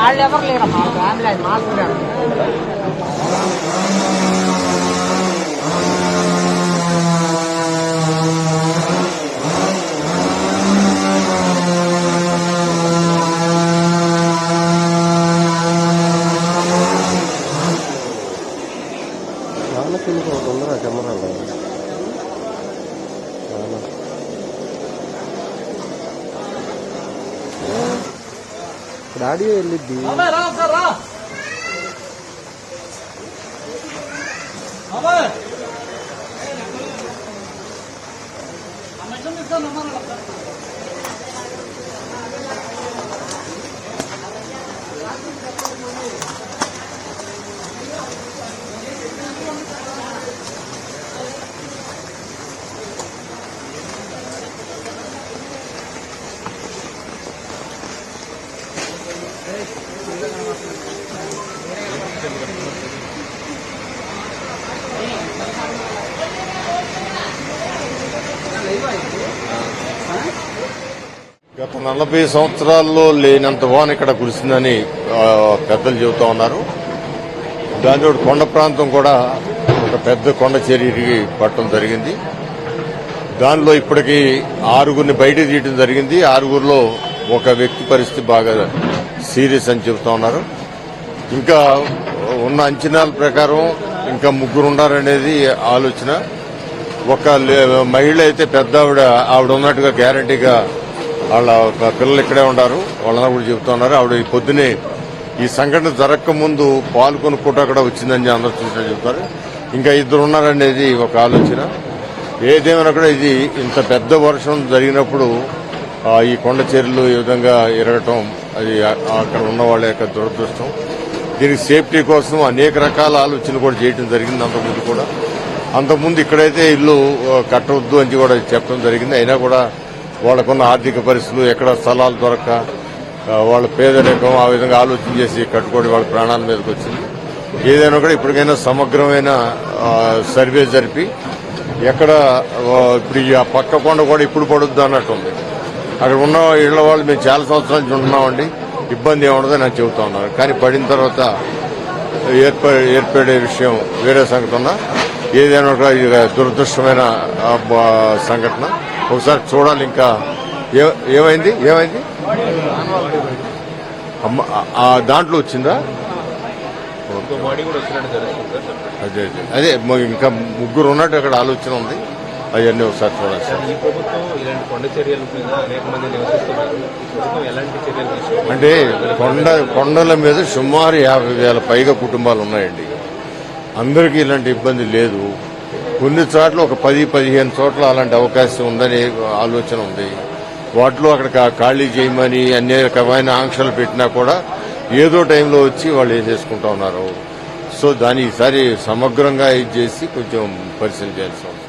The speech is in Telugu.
వాళ్ళు ఎవరు లేరమ్మా ఫ్యామిలీ అది మాట్లాడారు. తొందరగా కెమెరాలో ఇప్పుడు ఆడియో వెళ్ళిద్ది. గత 40 సంవత్సరాల్లో లేనంత వాన ఇక్కడ కురిసిందని పెద్దలు చెబుతా ఉన్నారు. దాంతో కొండ ప్రాంతం కూడా ఒక పెద్ద కొండ చర్యకి పట్టడం జరిగింది. దానిలో ఇప్పటికీ 6గురిని బయట తీయడం జరిగింది. 6గురిలో ఒక వ్యక్తి పరిస్థితి బాగా సీరియస్ అని చెబుతా ఉన్నారు. ఇంకా ఉన్న అంచనాల ప్రకారం ఇంకా 3 ఉన్నారనేది ఆలోచన. ఒక మహిళ అయితే పెద్ద ఆవిడ ఉన్నట్టుగా గ్యారంటీగా వాళ్ళ పిల్లలు ఇక్కడే ఉన్నారు. వాళ్ళని కూడా చెబుతున్నారు. ఆవిడ ఈ పొద్దునే ఈ సంఘటన జరగక ముందు పాలు కొనుక్కుంటూ అక్కడ వచ్చిందని అందరూ చూసినట్టు చెబుతారు. ఇంకా 2 ఉన్నారనేది ఒక ఆలోచన. ఏదేమైనా కూడా ఇది ఇంత పెద్ద వర్షం జరిగినప్పుడు ఈ కొండ చర్యలు ఈ విధంగా ఎరగటం అది అక్కడ ఉన్న వాళ్ళ యొక్క దురదృష్టం. దీనికి సేఫ్టీ కోసం అనేక రకాల ఆలోచనలు కూడా చేయడం జరిగింది. అంతకుముందు ఇక్కడైతే ఇల్లు కట్టవద్దు అని కూడా చెప్పడం జరిగింది. అయినా కూడా వాళ్ళకున్న ఆర్థిక పరిస్థితులు, ఎక్కడ స్థలాలు దొరక్క వాళ్ళ పేదరికం ఆ విధంగా ఆలోచన చేసి కట్టుకోవడం వాళ్ళ ప్రాణాల మీదకి వచ్చింది. ఏదైనా కూడా ఇప్పటికైనా సమగ్రమైన సర్వే జరిపి ఎక్కడ ఇప్పుడు ఆ పక్క కొండ కూడా ఇప్పుడు పడుద్దు అన్నట్టుంది. అక్కడ ఉన్న ఇళ్ల వాళ్ళు మేము చాలా సంవత్సరాల నుంచి ఉంటున్నామండి, ఇబ్బంది ఏముండదో నాకు చెబుతా ఉన్నారు. కానీ పడిన తర్వాత ఏర్పడే విషయం వేరే సంగతి ఉన్నా ఏదైనా ఇది దురదృష్టమైన సంఘటన. ఒకసారి చూడాలి. ఇంకా ఏమైంది దాంట్లో వచ్చిందా? అదే ఇంకా 3 ఉన్నట్టు అక్కడ ఆలోచన ఉంది. అవన్నీ ఒకసారి చూడాలి సార్. అంటే కొండల మీద సుమారు 50,000 పైగా కుటుంబాలు ఉన్నాయండి. అందరికీ ఇలాంటి ఇబ్బంది లేదు. కొన్ని చోట్ల ఒక 10-15 చోట్ల అలాంటి అవకాశం ఉందని ఆలోచన ఉంది. వాటిలో అక్కడ ఖాళీ చేయమని అనేకమైన ఆంక్షలు పెట్టినా కూడా ఏదో టైంలో వచ్చి వాళ్ళు వేసేసుకుంటా ఉన్నారు. సో దాన్ని ఈసారి సమగ్రంగా ఇది చేసి కొంచెం పరిశీలన చేయాల్సి ఉంది.